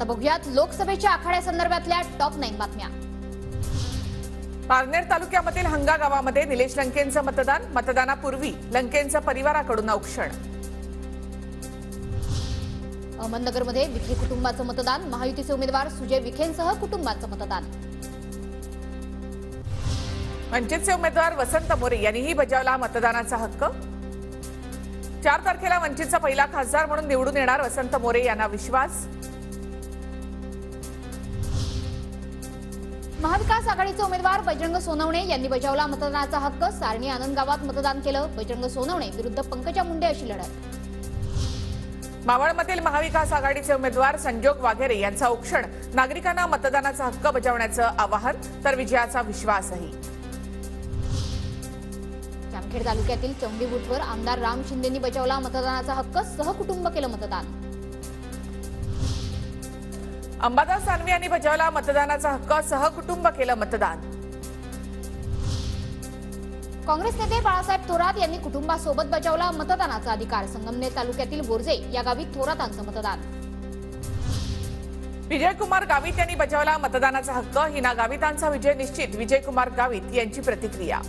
आता बघूयात लोकसभेच्या आखाड्यासंदर्भातल्या टॉप 9 बातम्या। पारनेर तालुक्यामधील हंगा गावामध्ये निलेश लंकेंचं मतदान, मतदानापूर्वी लंकेंचं परिवाराकडून औक्षण। अहमदनगरमध्ये विखे कुटुंबाचं मतदान, महायुतीचे उमेदवार सुजय विखेंसह कुटुंबाचं मतदान। वंचितचे उमेदवार वसंत मोरे यांनीही बजावला मतदानाचा हक्क। 4 तारखेला वंचितचा पहिला खासदार म्हणून निवडून येणार वसंत मोरे यांना विश्वास। महाविकास आघाडीचे उमेदवार बजरंग सोनवणे यांनी बजावला मतदानाचा हक्क। सारणी आनंद गावात मतदान केलं। बजरंग सोनवणे विरुद्ध पंकजा मुंडे अशी लढत। मावळमधील महाविकास आघाडीचे उमेदवार संजोग वाघेरे यांचा औक्षण, नागरिकांना मतदानाचा हक्क बजावण्याचं आवाहन, तर विजयाचा विश्वासही। जामखेड तालुक्यातील चौंडी बुथवर आमदार राम शिंदेंनी बजावला मतदानाचा हक्क, सहकुटुंब केलं मतदान। अंबादास दानवे यांनी बजावला मतदानाचा हक्क, सहकुटुंब केलं मतदान। काँग्रेस नेते बाळासाहेब थोरात यांनी कुटुंबासोबत बजावला मतदानाचा अधिकार। संगमनेर तालुक्यातील बोरजे या गावी थोरातांचं मतदान। विजयकुमार गावित यांनी बजावला मतदानाचा हक्क, हिना गावितांचा विजय निश्चित, विजयकुमार गावित यांची प्रतिक्रिया।